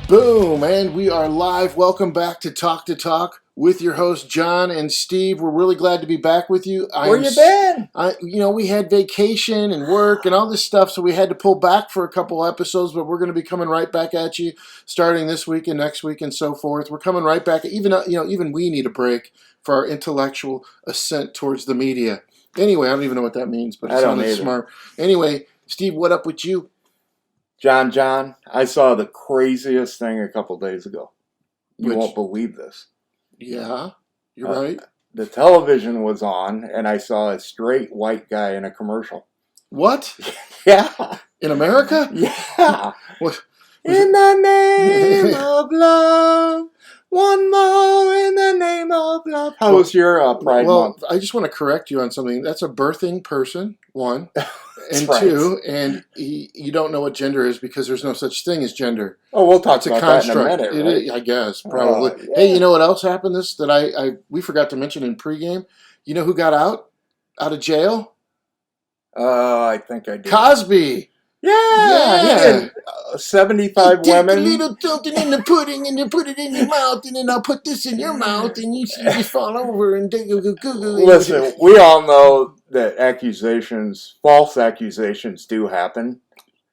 Boom, and we are live. Welcome back to Talk with your hosts John and Steve. We're really glad to be back with you. Where you been? We had vacation and work and all this stuff, so we had to pull back for a couple episodes. But we're going to be coming right back at you, starting this week and next week and so forth. We're coming right back. Even we need a break for our intellectual ascent towards the media. Anyway, I don't even know what that means, but it sounded smart. Anyway, Steve, what up with you? John, I saw the craziest thing a couple days ago. You won't believe this. Yeah, you're right. The television was on, and I saw a straight white guy in a commercial. What? Yeah. In America? Yeah. In the name of love, one more in the name of love. How was your Pride Month? I just want to correct you on something. That's a birthing person, one. And right. Two, and you don't know what gender is because there's no such thing as gender. Oh, we'll talk about that in a minute, right? I guess, probably. Yeah. Hey, you know what else happened we forgot to mention in pregame? You know who got out of jail? I think I did. Cosby. Yeah. 75 women. Take a little something in the pudding and you put it in your mouth, and then I'll put this in your mouth, and you just fall over and Listen, we all know that false accusations do happen.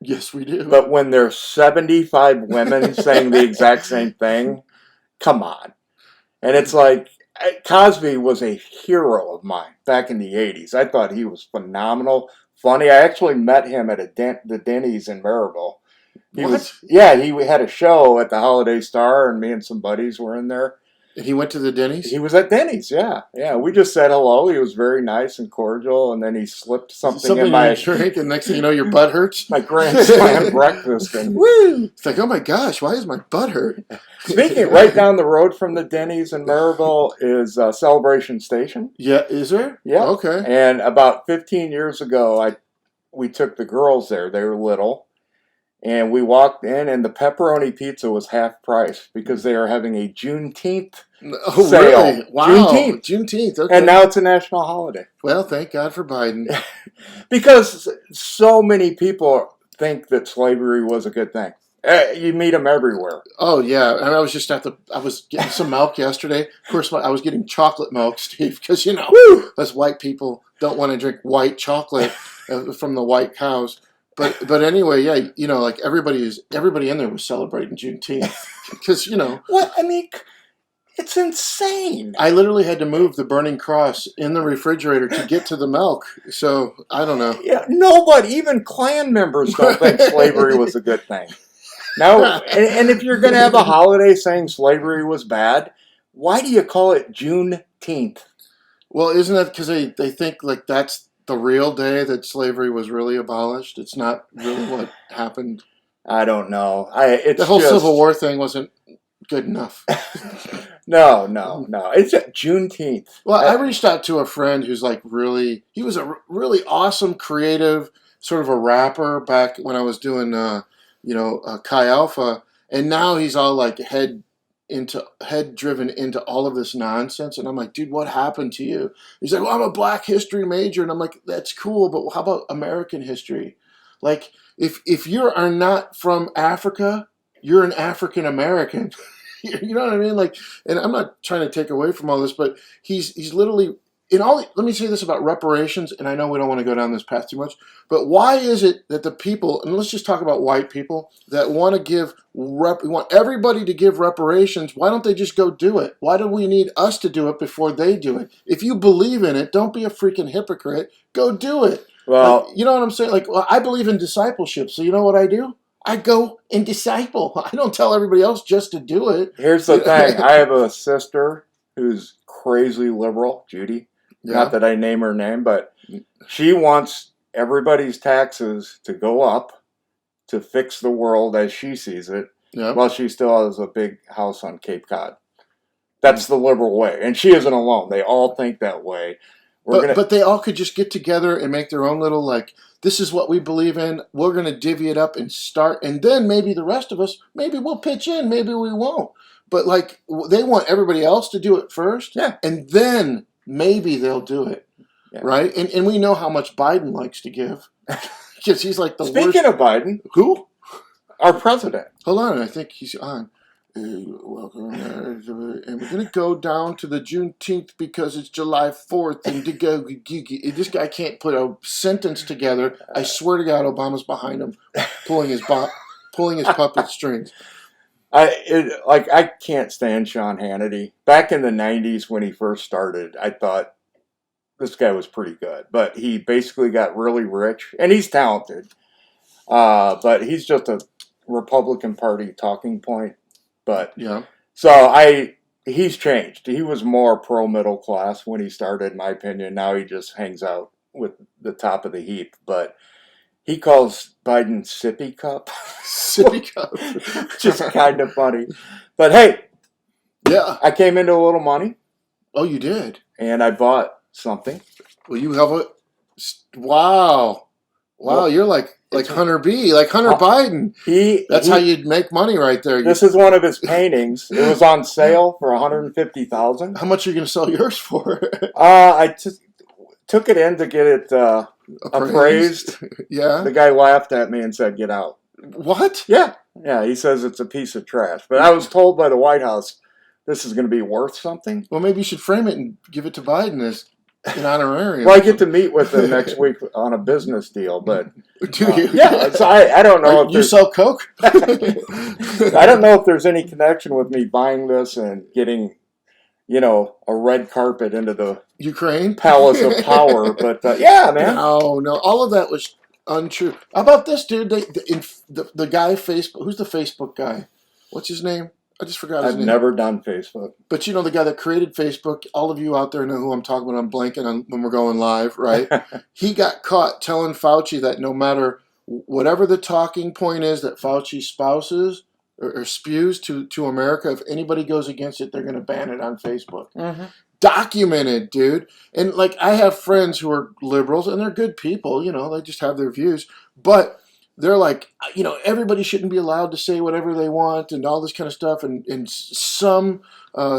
Yes, we do. But when there's 75 women saying the exact same thing, come on. And it's like, Cosby was a hero of mine back in the 80s. I thought he was phenomenal, funny. I actually met him at the Denny's in Maryville. He had a show at the Holiday Star, and me and some buddies were in there. And he went to the Denny's? He was at Denny's, yeah. We just said hello. He was very nice and cordial, and then he slipped something in my drink, and next thing you know, your butt hurts? My grand slam breakfast. And woo! It's like, oh my gosh, why is my butt hurt? Speaking, right down the road from the Denny's in Maryville is Celebration Station. Yeah, is there? Yeah. Okay. And about 15 years ago, we took the girls there. They were little. And we walked in, and the pepperoni pizza was half price because they are having a Juneteenth sale. Really? Wow. Juneteenth. Okay. And now it's a national holiday. Well, thank God for Biden. Because so many people think that slavery was a good thing. You meet them everywhere. Oh, yeah. And I was just I was getting some milk yesterday. Of course, I was getting chocolate milk, Steve, because, us white people don't want to drink white chocolate from the white cows. But anyway, yeah, like everybody in there was celebrating Juneteenth because What? I mean, it's insane. I literally had to move the burning cross in the refrigerator to get to the milk. So I don't know. Yeah, nobody, even Klan members, don't think slavery was a good thing. Now, and if you're going to have a holiday saying slavery was bad, why do you call it Juneteenth? Well, isn't that because they think like that's the real day that slavery was really abolished? It's not really what happened. I don't know. The whole Civil War thing wasn't good enough. No. It's Juneteenth. Well, I reached out to a friend who's he was a really awesome, creative, sort of a rapper back when I was doing, Chi Alpha, and now he's all like head driven into all of this nonsense, and I'm like, dude, what happened to you? He's like, well, I'm a Black history major, and I'm like, that's cool, but how about American history? Like, if you are not from Africa, you're an African American. You know what I mean? Like, and I'm not trying to take away from all this, but he's literally let me say this about reparations, and I know we don't want to go down this path too much, but why is it that the people, and let's just talk about white people, that want to want everybody to give reparations, why don't they just go do it? Why do we need us to do it before they do it? If you believe in it, don't be a freaking hypocrite. Go do it. Well, you know what I'm saying? Like, well, I believe in discipleship, so you know what I do? I go and disciple. I don't tell everybody else just to do it. Here's the thing. I have a sister who's crazy liberal, Judy. Yeah. Not that I name her name, but she wants everybody's taxes to go up to fix the world as she sees it, while she still has a big house on Cape Cod. That's the liberal way. And she isn't alone. They all think that way. But they all could just get together and make their own little, this is what we believe in. We're going to divvy it up and start. And then maybe the rest of us, maybe we'll pitch in. Maybe we won't. But, they want everybody else to do it first. Yeah. And then maybe they'll do it. Yeah. Right? And we know how much Biden likes to give. Because he's like the worst. Speaking of Biden. Who? Our president. Hold on, I think he's on. Welcome, and we're gonna go down to the Juneteenth because it's July 4th, and this guy can't put a sentence together. I swear to God, Obama's behind him, pulling his puppet strings. I can't stand Sean Hannity. Back in the '90s when he first started, I thought this guy was pretty good, but he basically got really rich, and he's talented. But he's just a Republican Party talking point. But Yeah. so he's changed. He was more pro middle class when he started, in my opinion. Now he just hangs out with the top of the heap. But he calls Biden sippy cup. Sippy cup. Just kind of funny. But hey, Yeah. I came into a little money. Oh, you did? And I bought something. Well, you have a... Wow. Wow, you're like Hunter B, like Hunter Biden. That's how you'd make money right there. This is one of his paintings. It was on sale for $150,000. How much are you going to sell yours for? I took it in to get it appraised. Yeah. The guy laughed at me and said, "Get out." What? Yeah. He says it's a piece of trash. But I was told by the White House this is going to be worth something. Well, maybe you should frame it and give it to Biden as an honorarium. Well, I get to meet with him next week on a business deal, but do you? Yeah, so I don't know. You sell coke? I don't know if there's any connection with me buying this and getting, a red carpet into the Ukraine palace of power. But yeah, man. No, all of that was untrue. How about this, dude? The guy Facebook. Who's the Facebook guy? What's his name? I just forgot his name. I've never done Facebook. But the guy that created Facebook, all of you out there know who I'm talking about. I'm blanking on when we're going live, right? He got caught telling Fauci that no matter whatever the talking point is that Fauci spouses or spews to America, if anybody goes against it, they're going to ban it on Facebook. Mm-hmm. Documented, dude. And I have friends who are liberals, and they're good people, they just have their views. But they're like, everybody shouldn't be allowed to say whatever they want and all this kind of stuff. And some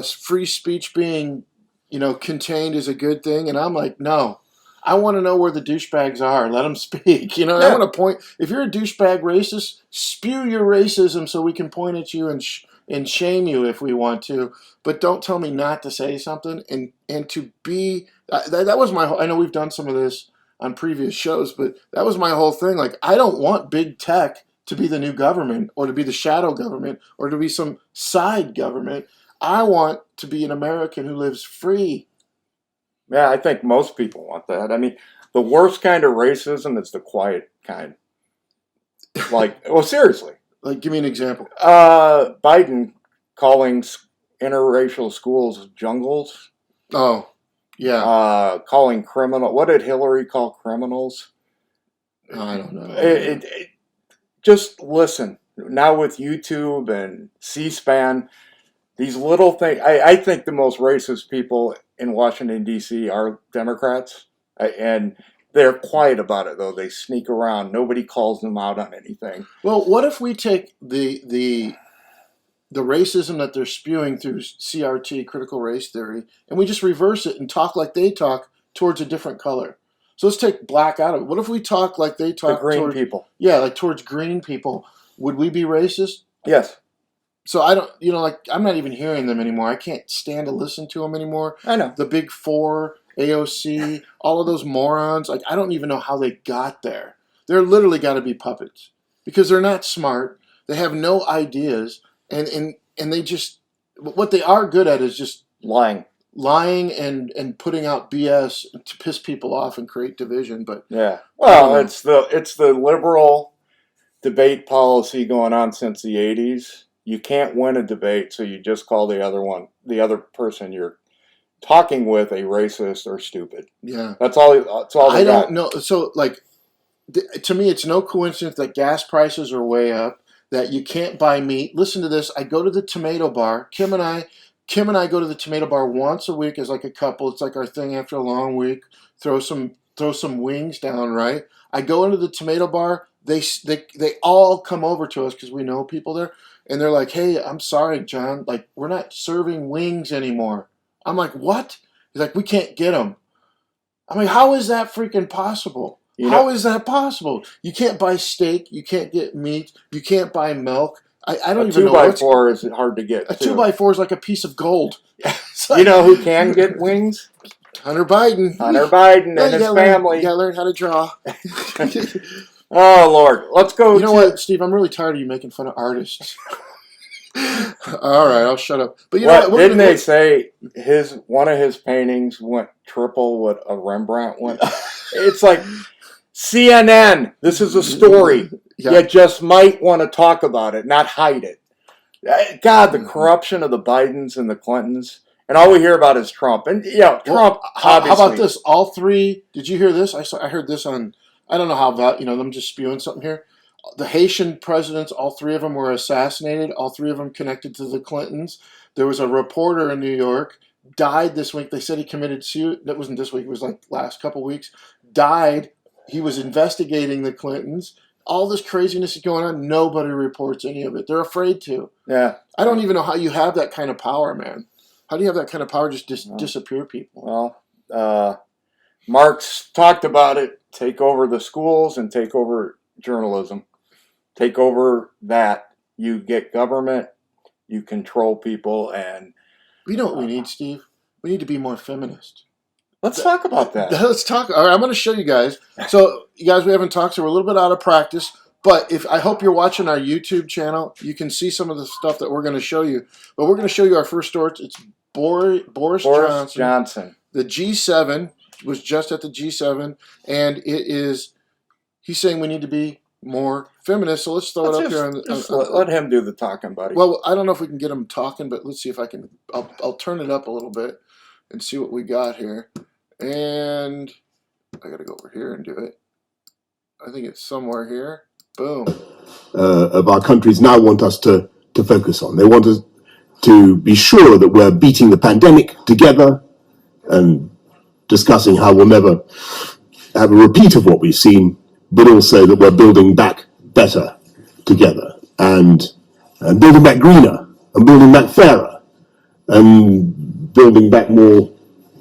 free speech being, contained is a good thing. And I'm like, no, I want to know where the douchebags are. Let them speak. I want to point. If you're a douchebag racist, spew your racism so we can point at you and shame you if we want to. But don't tell me not to say something and to be. That was my. I know we've done some of this on previous shows, but that was my whole thing. I don't want big tech to be the new government or to be the shadow government or to be some side government. I want to be an American who lives free. Yeah, I think most people want that. I mean, the worst kind of racism is the quiet kind. Seriously. Give me an example. Biden calling interracial schools jungles. Oh, yeah. Calling criminal. What did Hillary call criminals? I don't know. Just listen. Now with YouTube and C-SPAN, these little things. I think the most racist people in Washington, D.C. are Democrats. And they're quiet about it, though. They sneak around. Nobody calls them out on anything. Well, what if we take the racism that they're spewing through CRT, critical race theory, and we just reverse it and talk like they talk towards a different color? So let's take black out of it. What if we talk like they talk towards people? Yeah, towards green people. Would we be racist? Yes. So I don't, I'm not even hearing them anymore. I can't stand to listen to them anymore. I know. The Big Four, AOC, all of those morons. I don't even know how they got there. They're literally got to be puppets because they're not smart. They have no ideas. And they just, what they are good at is just lying and putting out BS to piss people off and create division. But yeah, well, it's the liberal debate policy going on since the '80s. You can't win a debate, so you just call the other person you're talking with a racist or stupid. Yeah, that's all. I don't know. So to me, it's no coincidence that gas prices are way up. That you can't buy meat. Listen to this. I go to the tomato bar. Kim and I go to the tomato bar once a week as a couple. It's our thing after a long week. Throw some wings down, right? I go into the tomato bar. They all come over to us because we know people there, and they're like, "Hey, I'm sorry, John. We're not serving wings anymore." I'm like, "What?" He's like, "We can't get them." I'm like, "How is that freaking possible?" How is that possible? You can't buy steak. You can't get meat. You can't buy milk. I don't even know. A 2x4 is hard to get. A 2x4 is like a piece of gold. Like, you know who can get wings? Hunter Biden. Hunter Biden and his family. You gotta learn how to draw. Oh, Lord. Let's go. You know what, Steve? I'm really tired of you making fun of artists. All right, I'll shut up. But you know what? Didn't they say one of his paintings went triple what a Rembrandt went? It's like, CNN, this is a story. You just might want to talk about it, not hide it. God, the corruption of the Bidens and the Clintons. And all we hear about is Trump. And, Trump, how about this? All three, did you hear this? I heard this on, I don't know how about, I'm just spewing something here. The Haitian presidents, all three of them were assassinated. All three of them connected to the Clintons. There was a reporter in New York, died this week. They said he committed suicide. That wasn't this week. It was like last couple weeks. Died. He was investigating the Clintons. All this craziness is going on. Nobody reports any of it. They're afraid to. Yeah. I don't even know how you have that kind of power, man. How do you have that kind of power? Just disappear people. Well, Marx talked about it. Take over the schools and take over journalism. Take over that. You get government. You control people. And you know what we need, Steve? We need to be more feminist. Let's talk about that. Let's talk. All right, I'm going to show you guys. So, you guys, we haven't talked, so we're a little bit out of practice. But I hope you're watching our YouTube channel. You can see some of the stuff that we're going to show you. But we're going to show you our first story. It's Boris Johnson. The G7 was just at the G7, and he's saying we need to be more feminist. So let's throw it up here. Let him do the talking, buddy. Well, I don't know if we can get him talking, but let's see if I can. I'll turn it up a little bit and see what we got here. And I got to go over here and do it. I think it's somewhere here. Boom. Of our countries now want us to focus on. They want us to be sure that we're beating the pandemic together and discussing how we'll never have a repeat of what we've seen, but also that we're building back better together and building back greener and building back fairer and building back more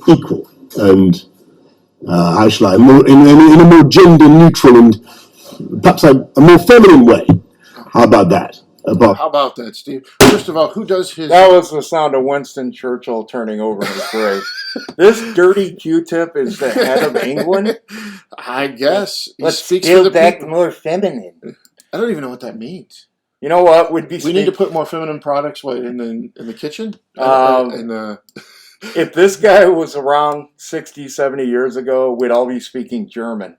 equal and how shall I, in a more gender neutral and perhaps a more feminine way. How about that? How about that, Steve? First of all, who does his... That was the sound of Winston Churchill turning over in his grave. This dirty Q-tip is the head of England? I guess. Let's build back more feminine. I don't even know what that means. You know what? We need to put more feminine products in the kitchen? If this guy was around 60, 70 years ago, we'd all be speaking German.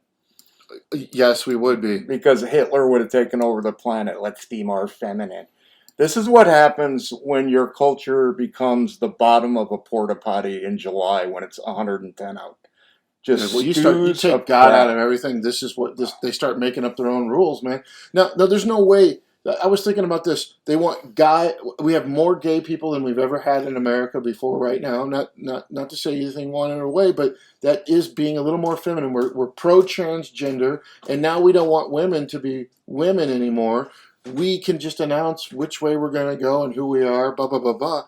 Yes, we would be. Because Hitler would have taken over the planet. Let's be more feminine. This is what happens when your culture becomes the bottom of a porta potty in July when it's 110 out. You take God out of everything. This is what they start making up their own rules, man. Now, there's no way. I was thinking about this. They want we have more gay people than we've ever had in America before right now. Not to say anything one in a way, but that is being a little more feminine. We're pro-transgender, and now we don't want women to be women anymore. We can just announce which way we're going to go and who we are, blah, blah, blah, blah.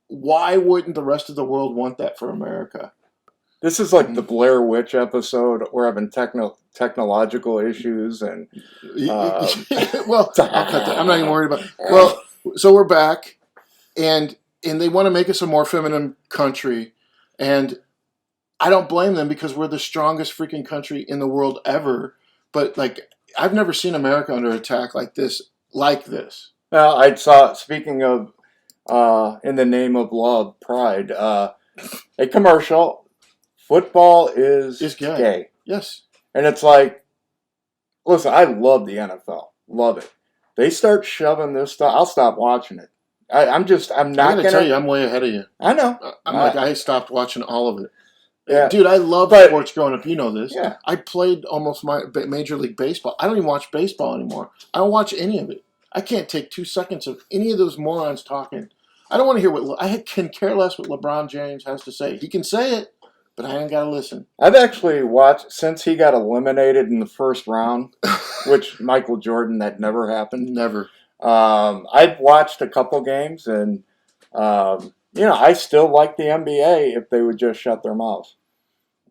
Why wouldn't the rest of the world want that for America? This is like the Blair Witch episode. We're having technological issues and... well, I'm not even worried about it. Well, so we're back, and they want to make us a more feminine country, and I don't blame them because we're the strongest freaking country in the world ever, but, I've never seen America under attack like this. Well, I saw, speaking of In the Name of Love, Pride, a commercial... Football is gay. Yes. And it's like, listen, I love the NFL. Love it. They start shoving this stuff. I'll stop watching it. I'm not going to tell you, I'm way ahead of you. I know. I stopped watching all of it. Yeah. Dude, I loved sports growing up. You know this. Yeah. I played almost my Major League Baseball. I don't even watch baseball anymore. I don't watch any of it. I can't take 2 seconds of any of those morons talking. I don't want to hear I can care less what LeBron James has to say. He can say it. But I ain't got to listen. I've actually watched, since he got eliminated in the first round, which Michael Jordan, that never happened. Never. I've watched a couple games, and, I still like the NBA if they would just shut their mouths.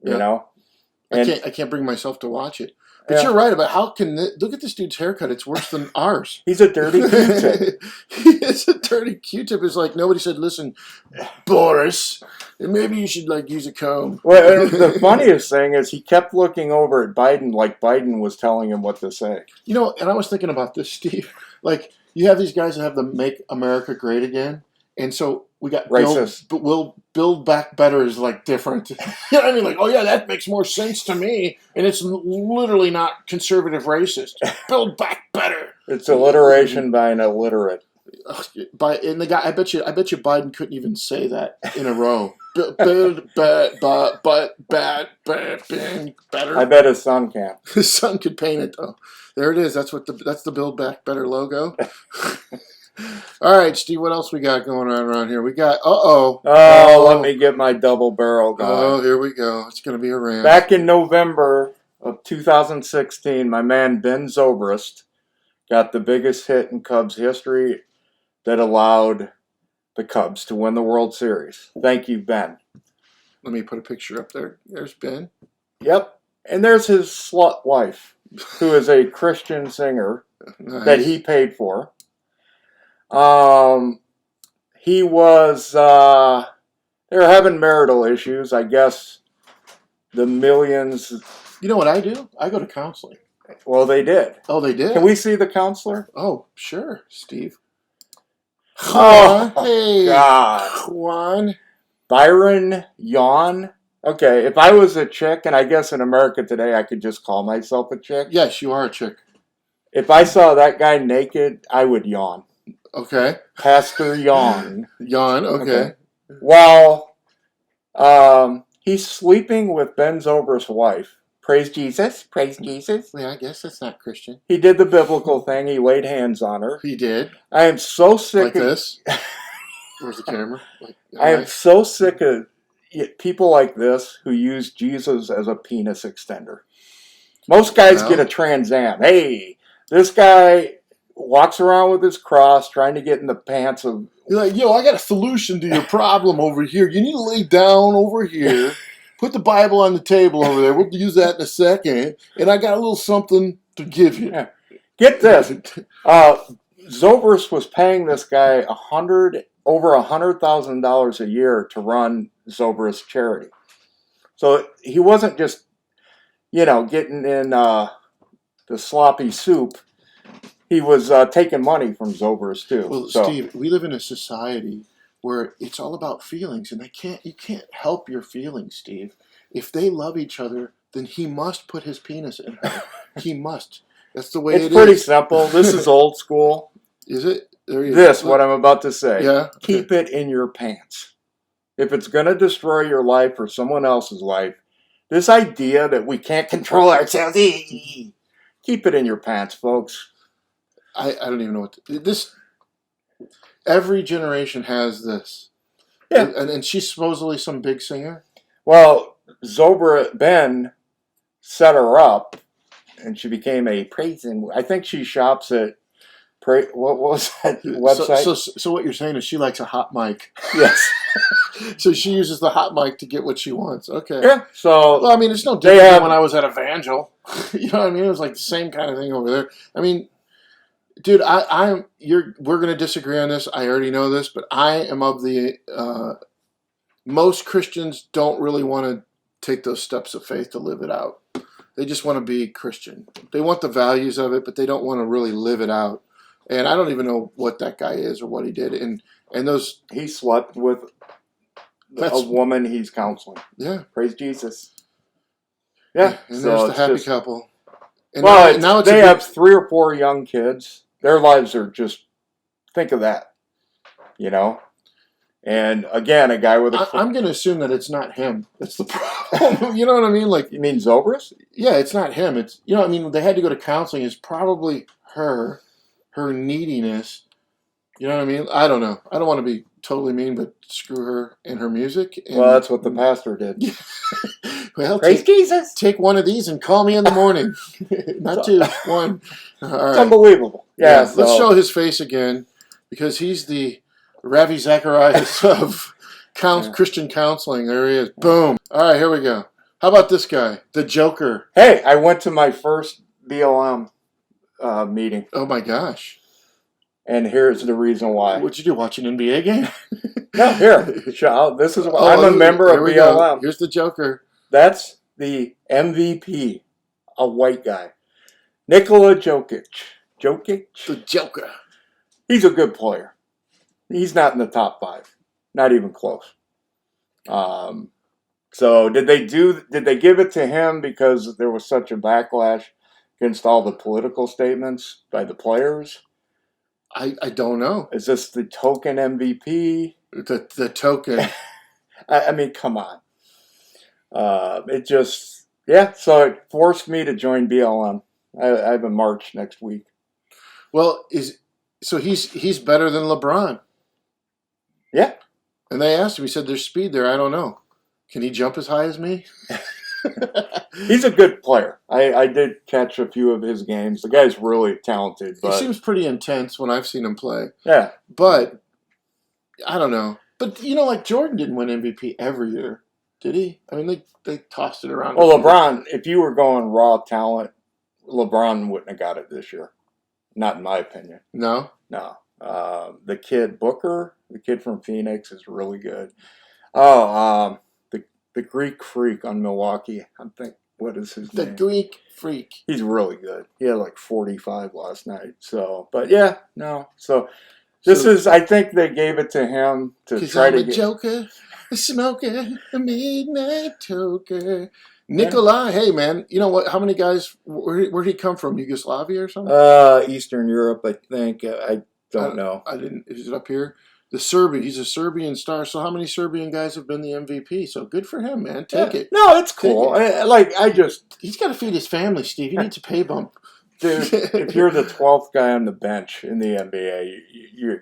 You know? I can't bring myself to watch it. But you're right about look at this dude's haircut. It's worse than ours. He's a dirty Q-tip. He is a dirty Q-tip. It's like nobody said, listen, Boris, maybe you should like use a comb. Well, the funniest thing is he kept looking over at Biden like Biden was telling him what to say. You know, and I was thinking about this, Steve. Like, you have these guys that have the Make America Great Again. And so we got racist. But we'll build back better is like different. You know what I mean? Like, oh yeah, that makes more sense to me. And it's literally not conservative racist. Build back better. It's alliteration by an illiterate. And the guy, I bet you Biden couldn't even say that in a row. Build better. I bet his son can. His son could paint it though. There it is. That's the Build Back Better logo. All right, Steve, what else we got going on around here? We got, let me get my double barrel going. Oh, here we go. It's going to be a rant. Back in November of 2016, my man Ben Zobrist got the biggest hit in Cubs history that allowed the Cubs to win the World Series. Thank you, Ben. Let me put a picture up there. There's Ben. Yep. And there's his slut wife, who is a Christian singer that he paid for. He was, they were having marital issues. I guess the millions. You know what I do? I go to counseling. Well, they did. Oh, they did? Can we see the counselor? Oh, sure, Steve. Oh, hey, God. Juan. Byron Yawn. Okay, if I was a chick, and I guess in America today I could just call myself a chick. Yes, you are a chick. If I saw that guy naked, I would yawn. Okay. Pastor Yawn. Yawn, okay. Well, he's sleeping with Ben Zobrist's wife. Praise Jesus. Praise Jesus. Yeah, I guess that's not Christian. He did the biblical thing. He laid hands on her. He did. I am so sick like of this. Where's the camera? I am so sick of people like this who use Jesus as a penis extender. Most guys get a Trans Am. Hey, this guy walks around with his cross trying to get in the pants of... You're like, yo, I got a solution to your problem over here. You need to lay down over here. Put the Bible on the table over there. We'll use that in a second. And I got a little something to give you. Yeah. Get this. Zobrist was paying this guy over $100,000 a year to run Zobrist charity. So he wasn't just, getting in the sloppy soup. He was taking money from Zobrist too. Well, Steve, we live in a society where it's all about feelings, and you can't help your feelings, Steve. If they love each other, then he must put his penis in her. He must. That's the way it is. It's pretty simple. This is old school. Is it? What I'm about to say. Yeah. Keep it in your pants. If it's going to destroy your life or someone else's life, this idea that we can't control ourselves, keep it in your pants, folks. I don't even know what this. Every generation has this. Yeah. And she's supposedly some big singer. Well, Ben set her up, and she became a praise. I think she shops at what was that website? So what you're saying is she likes a hot mic. Yes. So she uses the hot mic to get what she wants. Okay. Yeah. So well, I mean, it's no different than when I was at Evangel. You know what I mean? It was like the same kind of thing over there. I mean, dude, we're gonna disagree on this. I already know this, but I am of the most Christians don't really want to take those steps of faith to live it out. They just want to be Christian. They want the values of it, but they don't want to really live it out. And I don't even know what that guy is or what he did. And those he slept with a woman he's counseling. Yeah. Praise Jesus. Yeah. And so there's the happy couple. And now they have 3 or 4 young kids. Their lives are just, think of that. And again, a guy with a... I'm going to assume that it's not him. That's the problem. You know what I mean? Like, you mean Zobrist? Yeah, it's not him. It's, I mean, they had to go to counseling. It's probably her neediness. You know what I mean? I don't know. I don't want to be totally mean, but screw her and her music. And, well, that's what the pastor did. Well, praise Jesus. Take one of these and call me in the morning. Not 2, 1. All right. It's unbelievable. Yeah. So. Let's show his face again, because he's the Ravi Zacharias of Christian counseling. There he is. Boom. All right, here we go. How about this guy, the Joker? Hey, I went to my first BLM meeting, Oh my gosh! and here's the reason why. What'd you do? Watch an NBA game? No, here, child. This is why I'm a Oh, member here of we go. BLM. Here's the Joker. That's the MVP, a white guy, Nikola Jokic. The Joker. He's a good player. He's not in the top 5, not even close. So did they give it to him because there was such a backlash against all the political statements by the players? I don't know. Is this the token MVP? The token. I mean, come on. It just, yeah, so it forced me to join BLM. I have a march next week. Well, he's better than LeBron. Yeah. And they asked him, he said there's speed there. I don't know. Can he jump as high as me? He's a good player. I did catch a few of his games. The guy's really talented. But, he seems pretty intense when I've seen him play. Yeah. But, I don't know. But, like Jordan didn't win MVP every year, did he? I mean, they tossed it around. Well, LeBron, if you were going raw talent, LeBron wouldn't have got it this year. Not in my opinion. No? No. The kid, Booker, the kid from Phoenix, is really good. Oh, the Greek freak on Milwaukee. What is his name? The Greek freak. He's really good. He had like 45 last night. So, but yeah, no. So I think they gave it to him to try to get. Joker, a smoker, a midnight toker. Nikolai, hey man, you know what? How many guys? Where'd he come from? Yugoslavia or something? Eastern Europe, I think. I don't know. I didn't. Is it up here? The Serbian. He's a Serbian star. So how many Serbian guys have been the MVP? So good for him, man. Take it. No, it's cool. He's got to feed his family, Steve. He needs a pay bump. Dude, if you're the 12th guy on the bench in the NBA,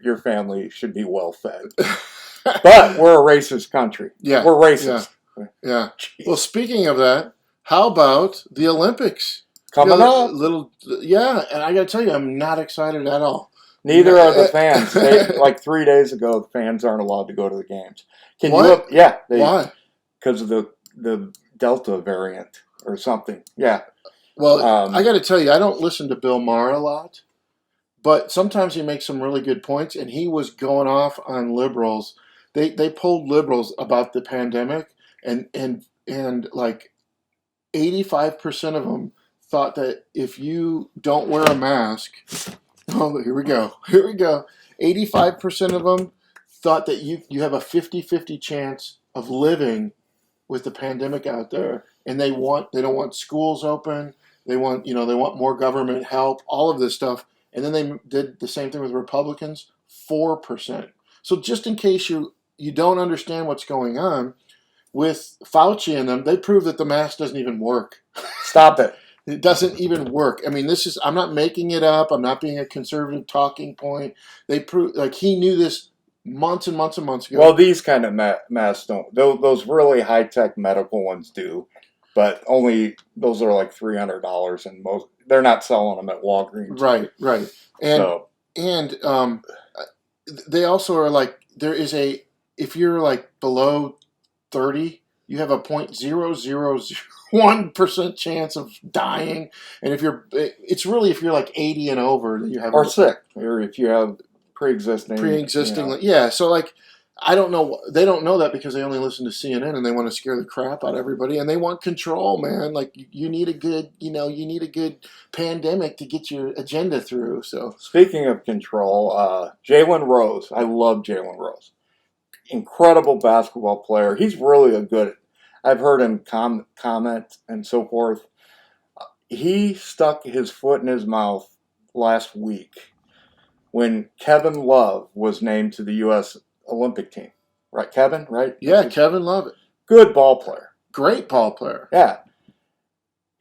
your family should be well fed. But we're a racist country. Yeah, we're racist. Yeah. Well, speaking of that, how about the Olympics coming up? And I got to tell you, I'm not excited at all. Neither are the fans. Like 3 days ago, the fans aren't allowed to go to the games. What? Why? Because of the Delta variant or something. Yeah. Well, I got to tell you, I don't listen to Bill Maher a lot, but sometimes he makes some really good points, and he was going off on liberals. They polled liberals about the pandemic, and like 85% of them thought that if you don't wear a mask, here we go. 85% of them thought that you have a 50-50 chance of living with the pandemic out there, and they don't want schools open. They want more government help, all of this stuff. And then they did the same thing with Republicans, 4%. So just in case you don't understand what's going on with Fauci and them, they prove that the mask doesn't even work. Stop it. It doesn't even work. I mean, I'm not making it up. I'm not being a conservative talking point. They prove, like, he knew this months and months and months ago. Well, these kind of masks don't. Those really high-tech medical ones do. But only those are like $300, and they're not selling them at Walgreens. Right. And they also are like, if you're like below 30, you have a 0.0001% chance of dying, and if you're like 80 and over, that you have sick, or if you have pre-existing. Yeah. So like, I don't know. They don't know that because they only listen to CNN and they want to scare the crap out of everybody and they want control, man. Like you need a good pandemic to get your agenda through. So speaking of control, Jalen Rose, I love Jalen Rose. Incredible basketball player. He's really I've heard him comment and so forth. He stuck his foot in his mouth last week when Kevin Love was named to the U.S. Olympic team. Right, Kevin, right? Yeah, Kevin Love. Good ball player. Great ball player. Yeah.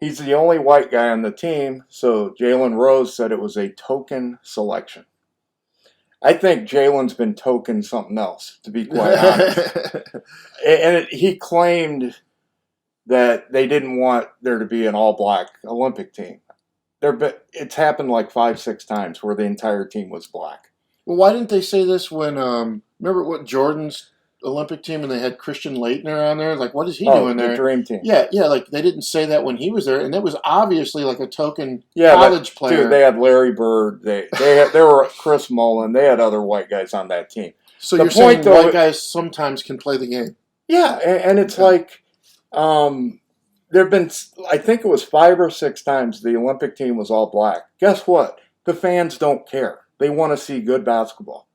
He's the only white guy on the team, so Jalen Rose said it was a token selection. I think Jalen's been token something else, to be quite honest. And he claimed that they didn't want there to be an all-black Olympic team. It's happened like 5-6 times where the entire team was black. Well, why didn't they say this when, remember what Jordan's Olympic team and they had Christian Leitner on there. Like, what is he Oh, doing the there? dream team. Yeah. Like they didn't say that when he was there, and that was obviously like a token Yeah, college player. Dude, they had Larry Bird. They were Chris Mullen. They had other white guys on that team. So The you're point, saying though, white guys sometimes can play the game? Yeah, and it's like there have been, I think it was 5 or 6 times the Olympic team was all black. Guess what? The fans don't care. They want to see good basketball.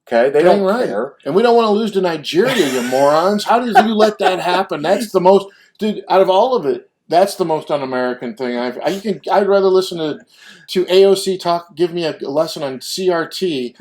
Okay, they Dang don't right. care. And we don't want to lose to Nigeria, you morons. How did you let that happen? That's the most, dude. Out of all of it, that's the most un-American thing. I'd rather listen to AOC give me a lesson on CRT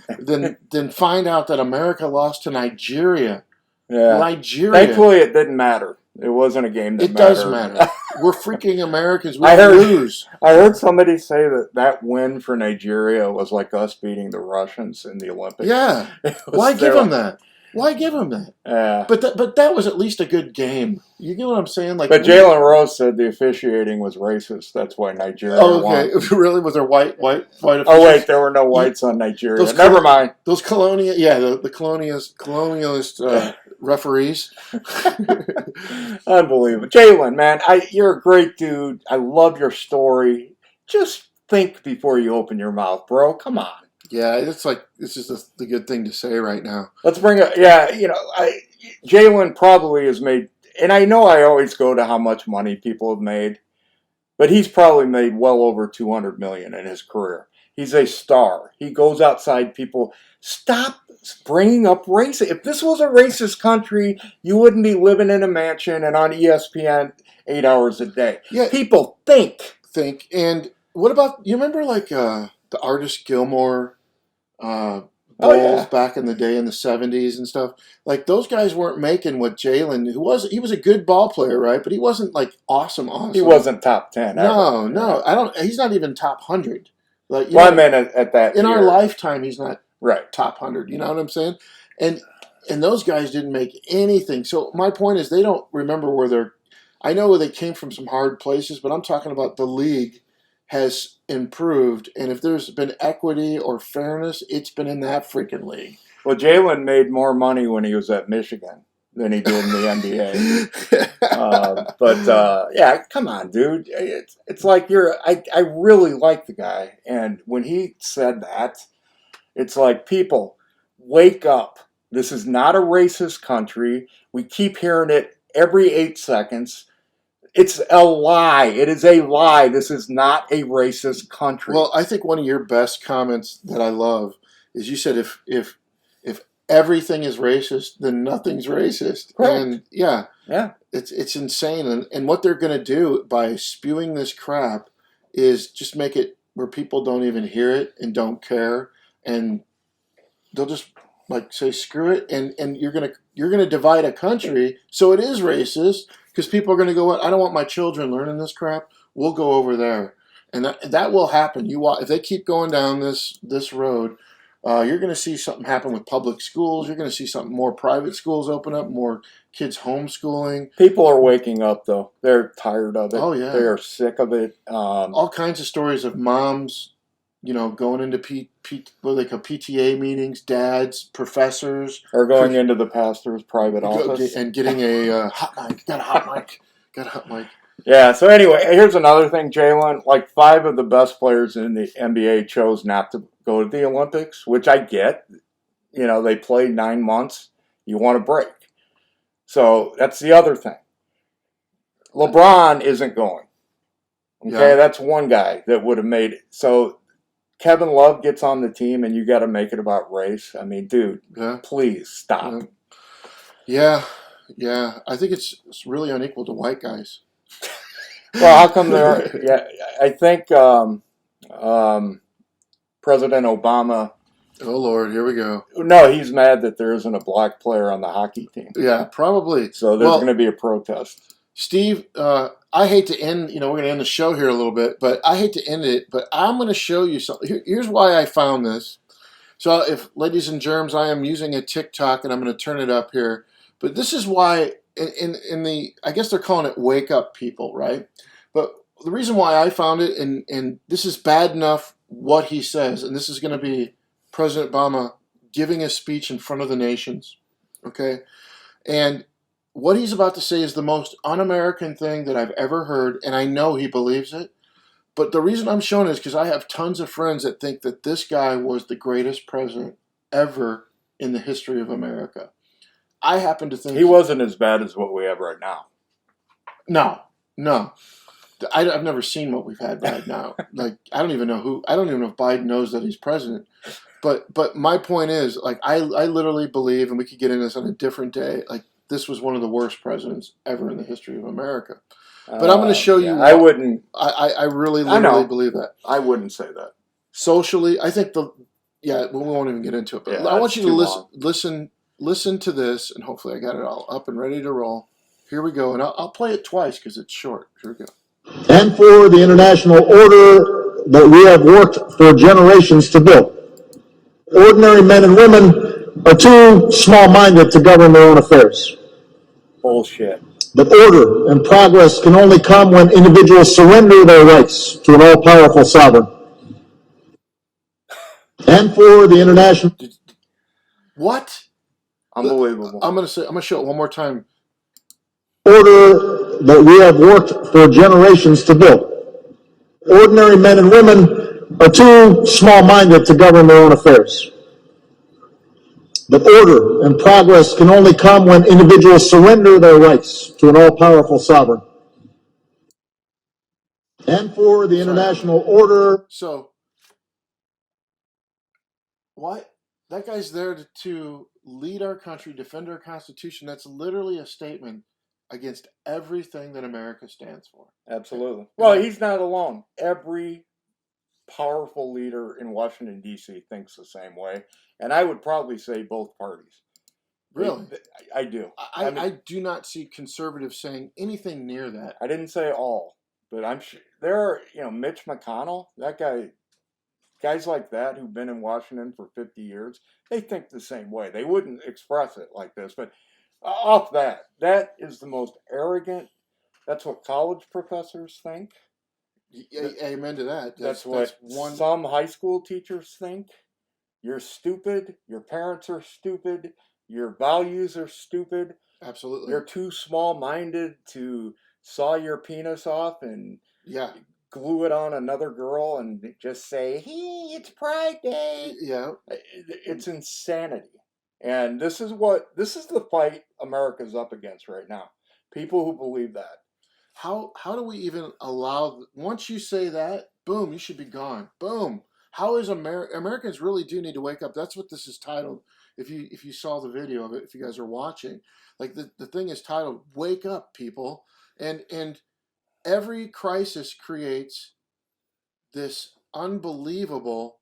than find out that America lost to Nigeria. Yeah. Nigeria. Thankfully, it didn't matter. It wasn't a game that mattered. It does matter. We're freaking Americans. We lose. I heard somebody say that win for Nigeria was like us beating the Russians in the Olympics. Yeah. Why give them that? Why give them that? Yeah. But that was at least a good game. You get what I'm saying? Like, but Jalen Rose said the officiating was racist. That's why Nigeria won. Really? Was there white officials? Oh wait, there were no whites on Nigeria. Never mind. Those the colonialist referees. Unbelievable. Jalen, man, you're a great dude. I love your story. Just think before you open your mouth, bro. Come on. Yeah, it's like this is the good thing to say right now. Let's bring it. Yeah, Jalen probably has made, and I know I always go to how much money people have made, but he's probably made well over $200 million in his career. He's a star. He goes outside people. Stop bringing up race. If this was a racist country, you wouldn't be living in a mansion and on ESPN 8 hours a day. Yeah, people think. And what about, you remember like the artist Gilmore Bowles back in the day in the 70s and stuff? Like those guys weren't making what Jalen, he was a good ball player, right? But he wasn't like awesome. He wasn't top 10. No. He's not even top 100. Like, I meant at that in year. our lifetime, he's not right top 100. You know what I'm saying? And those guys didn't make anything. So my point is, they don't remember where they're. I know they came from some hard places, but I'm talking about the league has improved, and if there's been equity or fairness, it's been in that freaking league. Well, Jalen made more money when he was at Michigan than he did in the NBA. Yeah, come on, dude. It's like I really like the guy, and when he said that, it's like, people, wake up. This is not a racist country. We keep hearing it every 8 seconds. It's a lie. It is a lie. This is not a racist country. Well, I think one of your best comments that I love is you said if everything is racist, then nothing's racist. Correct. And yeah, it's insane. And what they're going to do by spewing this crap is just make it where people don't even hear it and don't care, and they'll just like say screw it, and you're gonna divide a country, so it is racist because people are gonna go, I don't want my children learning this crap. We'll go over there, and that will happen. If they keep going down this road, you're going to see something happen with public schools. You're going to see something, more private schools open up, more kids homeschooling. People are waking up, though. They're tired of it. Oh, yeah. They are sick of it. All kinds of stories of moms, going into what they call PTA meetings, dads, professors. Or going into the pastor's private office. And getting a hot mic. Got a hot mic. Yeah, so anyway, here's another thing, Jalen. Like 5 of the best players in the NBA chose not to go to the Olympics, which I get. They played 9 months. You want a break. So that's the other thing. LeBron isn't going. Okay, Yeah. That's one guy that would have made it. So Kevin Love gets on the team, and you got to make it about race. I mean, dude, please stop. Yeah. I think it's really unequal to white guys. Well, how come there are? Yeah, I think President Obama. Oh Lord, here we go. No, he's mad that there isn't a black player on the hockey team. Yeah, probably. So there's going to be a protest. Steve, I hate to end. We're going to end the show here a little bit, but I hate to end it. But I'm going to show you something. Here's why I found this. So, if ladies and germs, I am using a TikTok, and I'm going to turn it up here. But this is why. In the, I guess they're calling it wake up people, right? But the reason why I found it, and this is bad enough what he says, and this is going to be President Obama giving a speech in front of the nations. Okay? And what he's about to say is the most un-American thing that I've ever heard, and I know he believes it. But the reason I'm showing it is because I have tons of friends that think that this guy was the greatest president ever in the history of America. I happen to think He wasn't as bad as what we have right now. No. I've never seen what we've had right now. Like, I don't even know if Biden knows that he's president. But my point is, like, I literally believe, and we could get into this on a different day, like, this was one of the worst presidents ever in the history of America. But I'm going to show you. I wouldn't. I really literally believe that. I wouldn't say that. Socially, I think we won't even get into it. But I want you to listen to this, and hopefully I got it all up and ready to roll. Here we go, and I'll play it twice because it's short. Here we go. And for the international order that we have worked for generations to build. Ordinary men and women are too small-minded to govern their own affairs. Bullshit. But order and progress can only come when individuals surrender their rights to an all-powerful sovereign. And for the international... What? Unbelievable. I'm going to show it one more time. Order that we have worked for generations to build. Ordinary men and women are too small-minded to govern their own affairs. But order and progress can only come when individuals surrender their rights to an all-powerful sovereign. And for the international order... So, what? That guy's there to lead our country, defend our Constitution. That's literally a statement against everything that America stands for. Absolutely. Well, he's not alone. Every powerful leader in Washington, D.C. thinks the same way. And I would probably say both parties. Really? I do. I do not see conservatives saying anything near that. I didn't say all, but I'm sure there are, Mitch McConnell, that guy, guys like that who've been in Washington for 50 years, they think the same way. They wouldn't express it like this, but off that is the most arrogant. That's what college professors think. Amen to that. That's what some high school teachers think. You're stupid. Your parents are stupid. Your values are stupid. Absolutely. You're too small-minded to saw your penis off and glue it on another girl and just say, "Hey, it's Pride Day." Yeah. It's insanity. And this is the fight America's up against right now. People who believe that. How do we even allow, once you say that, boom, you should be gone. Boom. How is Americans really do need to wake up. That's what this is titled. If you saw the video of it, if you guys are watching, like the thing is titled "Wake Up, People," and every crisis creates this unbelievable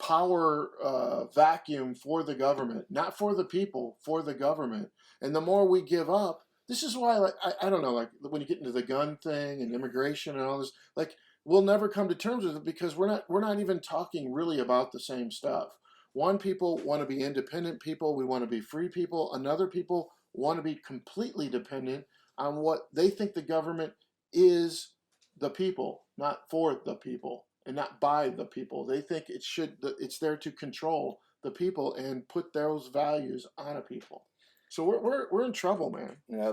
power vacuum for the government, not for the people, for the government. And the more we give up, this is why, like, I don't know, like when you get into the gun thing and immigration and all this, like, we'll never come to terms with it because we're not even talking really about the same stuff. One people want to be independent people, we want to be free people. Another people want to be completely dependent on what they think the government is the people, not for the people and not by the people. They think it's there to control the people and put those values on a people. So we're in trouble, man. Yeah,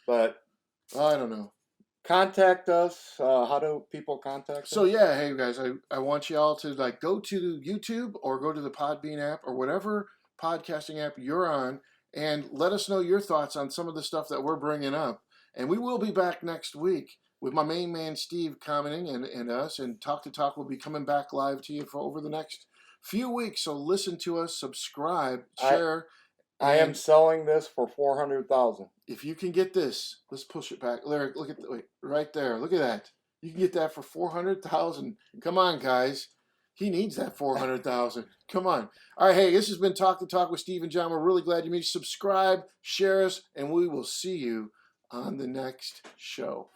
but I don't know. Contact us. How do people contact us? So yeah, hey guys, I want you all to like go to YouTube or go to the Podbean app or whatever podcasting app you're on and let us know your thoughts on some of the stuff that we're bringing up. And we will be back next week with my main man Steve commenting and us, and Talk to Talk will be coming back live to you for over the next few weeks. So listen to us, subscribe, share. I am selling this for $400,000. If you can get this, let's push it back. Larry, look at right there. Look at that. You can get that for $400,000. Come on, guys. He needs that $400,000. Come on. All right, hey, this has been Talk to Talk with Steve and John. We're really glad you made. Subscribe, share us, and we will see you on the next show.